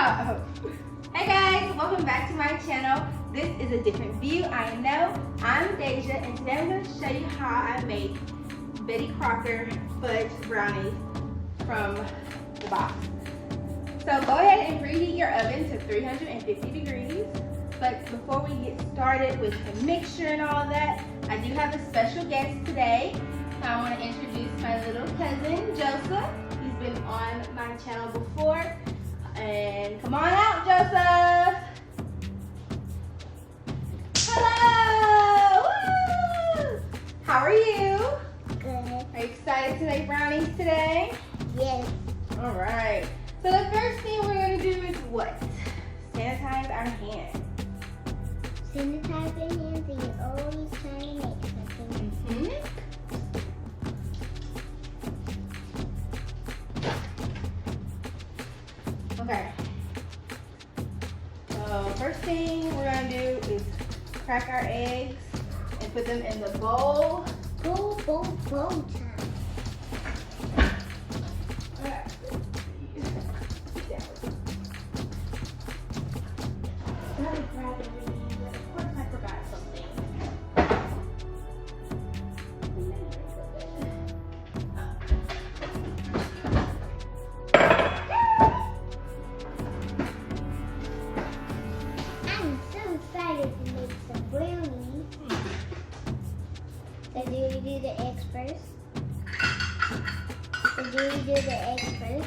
Hey guys, welcome back to my channel. This is a different view, I know. I'm Deja, and today I'm going to show you how I make Betty Crocker fudge brownies from the box. So go ahead and preheat your oven to 350 degrees. But before we get started with the mixture and all of that, I do have a special guest today. I want to introduce my little cousin, Joseph. He's been on my channel before. And come on out, Joseph. Hello. Woo! How are you? Good. Are you excited to make brownies today? Yes. All right. So the first thing we're going to do is what? Sanitize our hands. Sanitize your hands and you're always trying to make something. Okay. So first thing we're going to do is crack our eggs and put them in the bowl. Bowl time. Do we do the eggs first?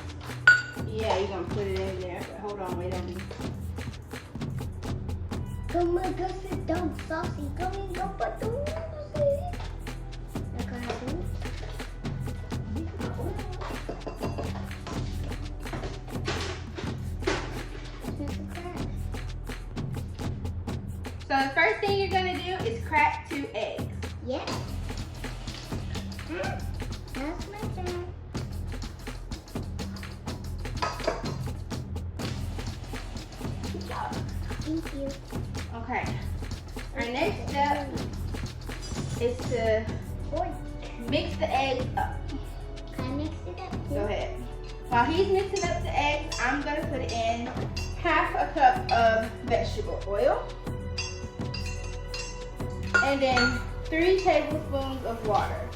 Yeah, you're going to put it in there. But hold on, wait on me. Come on, go sit down, saucy. Come on, go put the saucy. So the first thing you're going to do is crack 2 eggs. Yes. That's my turn. Good job. Thank you. Okay. Our next step is to mix the eggs up. Can I mix it up too? Go ahead. While he's mixing up the eggs, I'm going to put in half a cup of vegetable oil. And then 3 tablespoons of water.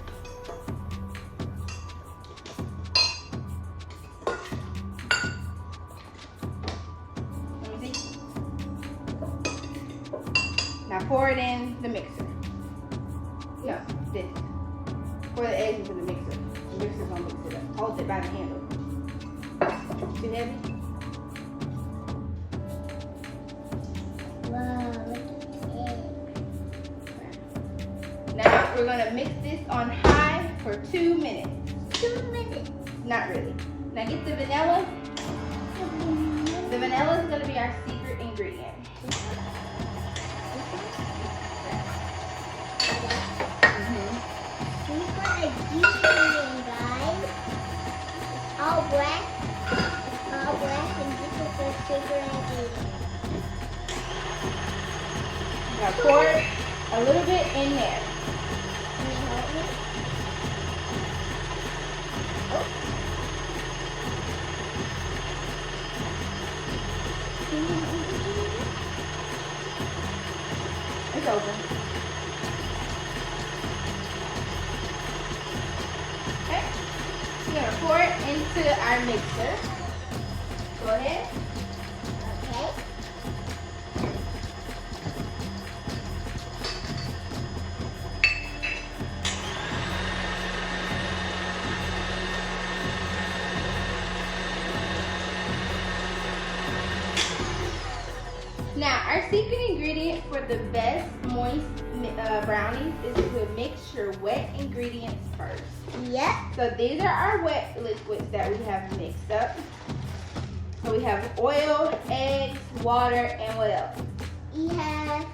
Let me see. Now pour it in the mixer. No, this. Pour the eggs into the mixer. The mixer's gonna mix it up. Hold it by the handle. Too heavy? Wow, look at the egg. Now we're gonna mix this on high for 2 minutes. 2 minutes. Not really. Now get the vanilla. The vanilla is gonna be our secret ingredient. We put a deep in, guys. It's all black. It's all black, and this is the sugar ingredient. Now pour a little bit in there. Can you help me? Oh. Can you help me do this? It's open. Okay. We're gonna pour it into our mixer. Go ahead. Okay. Now, our secret ingredient for the best moist brownies is to mix your wet ingredients first. Yep. So these are our wet liquids that we have mixed up. So we have oil, eggs, water, and what else? We have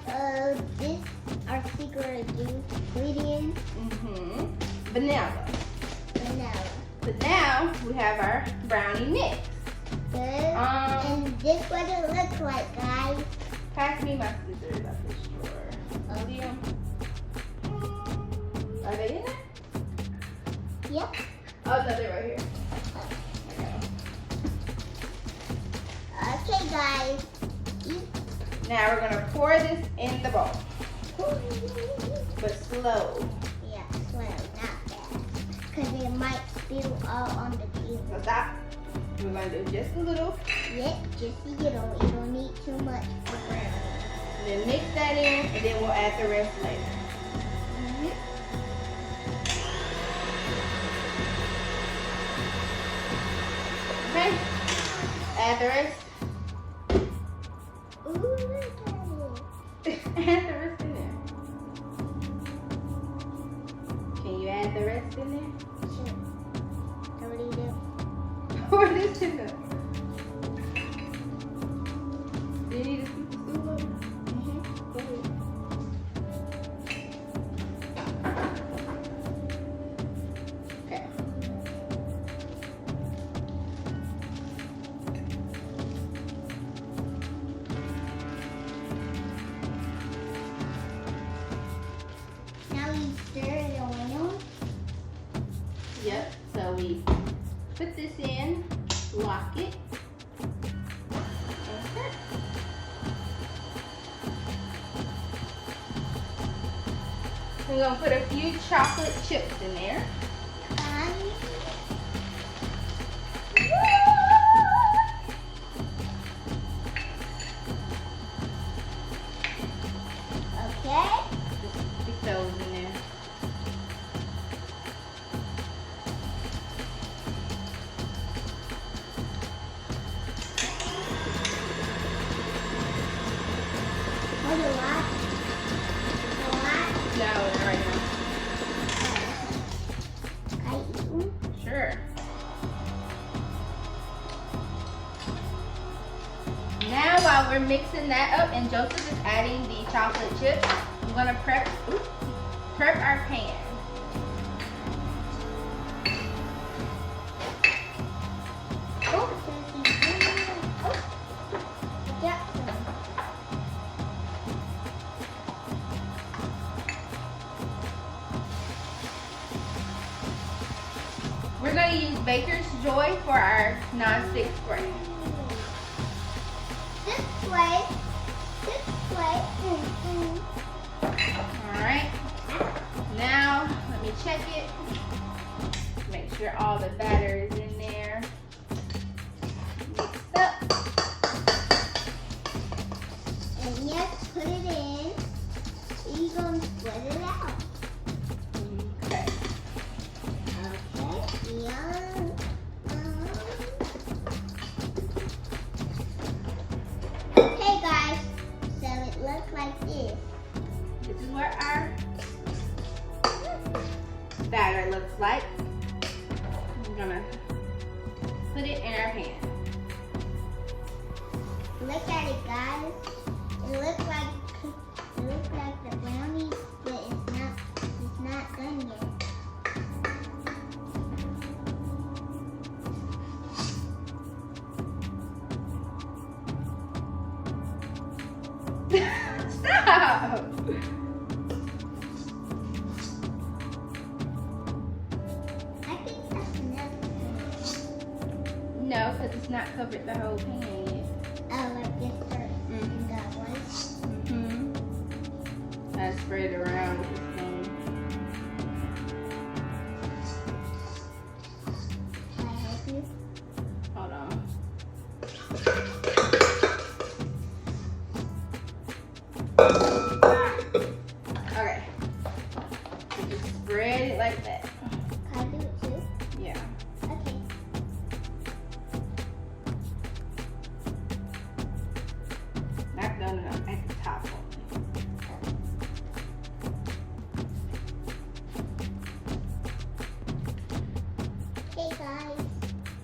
this, our secret ingredient. Vanilla. Vanilla. But now we have our brownie mix. Good. And this what it looks like, guys. Pass me my scissors up this drawer. See 'em? Are they in there? Yep. Oh no, they're right here. Us Okay, guys. Now we're gonna pour this in the bowl, but slow. Yeah, slow, not fast. Because it might spill all on the table. So stop. We're gonna do just a little. Yep, just a little. You don't need too much for brownies. And then mix that in, and then we'll add the rest later. Okay. Add the rest. Ooh, look at it. Add the rest in there. Can you add the rest in there? Sure. What do you do? Pour this in there. Do you need to scoop the stool over? Go ahead. Okay. Now you stir it around. Yep. So we put this in, lock it. Okay. We're gonna put a few chocolate chips in there. Okay. Just stick those in there. Hold a lot. A lot. No, not right now. I eat. Sure. Now while we're mixing that up and Joseph is adding the chocolate chips, I'm gonna prep our pan. We're gonna use Baker's Joy for our non-stick spray. This way. This way. Alright. Now, let me check it. Make sure all the batter is in there. Mixed up. And yes, put it in. You're going to spread it out. Okay. Okay. Yum. Okay, guys. So it looks like this. This is what our batter looks like. I'm gonna put it in our pan. Look at it, guys. It looks like the brownies, but it's not done yet. Stop! I think that's enough. No, because it's not covered the whole pan yet. Oh, like this first. And that one. I spread it around with the spoon. Can I help you? Hold on. Okay. So just spread it like that. Can I do it too? Yeah. Okay. Not done enough at the top. Hey guys,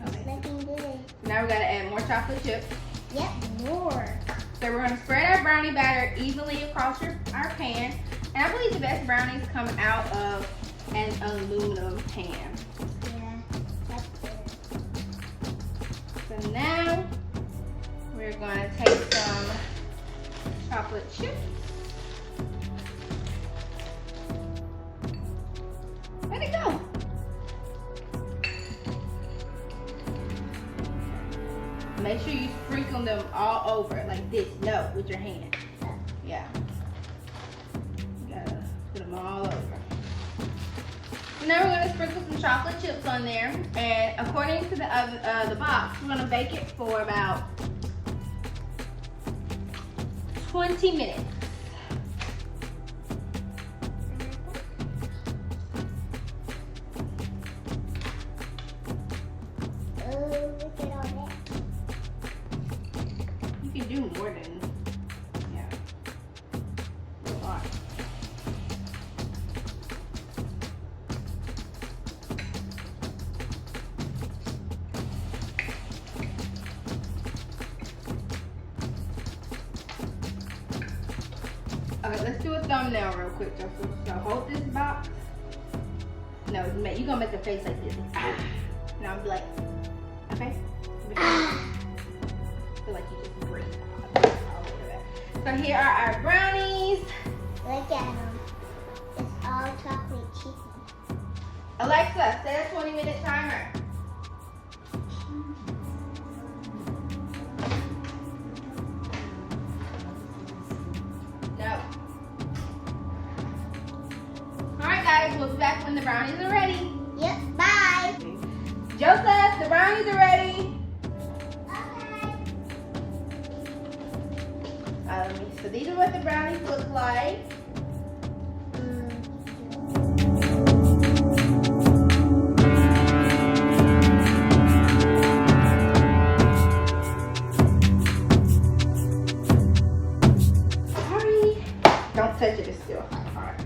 Okay. looking good. Now we gotta add more chocolate chips. Yep, more. So we're gonna spread our brownie batter evenly across our pan. And I believe the best brownies come out of an aluminum pan. Yeah, that's good. So now we're gonna take some chocolate chips. Let it go. make sure you sprinkle them all over like this. No, with your hand. Yeah. You gotta put them all over. Now we're gonna sprinkle some chocolate chips on there, and according to the box, we're gonna bake it for about 20 minutes. Look at all that. You can do more than, yeah, a lot. Okay, let's do a thumbnail real quick, Joseph. So hold this box. No, you're gonna make a face like this. Ah. Now I'm like, okay? Feel like you just breathed all over that. So here are our brownies. Look at them. It's all chocolate chicken. Alexa, set a 20-minute timer. No. Alright guys, we'll be back when the brownies are ready. Yep, bye. Joseph, the brownies are ready. Okay. So these are what the brownies look like. Sorry. Don't touch it, it's still hot. Alright.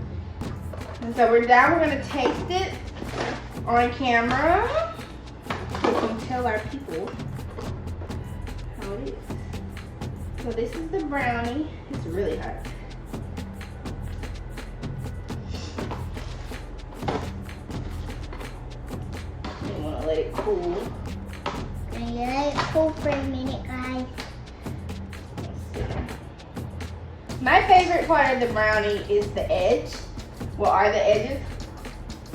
And so we're done. We're gonna taste it on camera so we can tell our people how it is. So this is the brownie. It's really hot. You want to let it cool. And you let it cool for a minute, guys. Let's see. My favorite part of the brownie is the edge. What are the edges?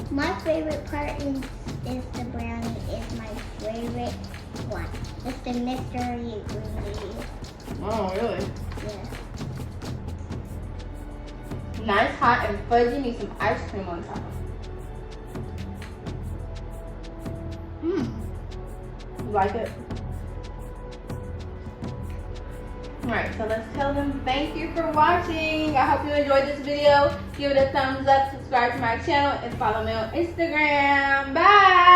My favorite part is the brownie. Is my favorite one. It's the mystery ingredient. Oh, really? Yeah. Nice, hot, and fudgy. Need some ice cream on top. Mmm. You like it? Alright, so let's tell them thank you for watching. I hope you enjoyed this video. Give it a thumbs up, subscribe to my channel, and follow me on Instagram. Bye!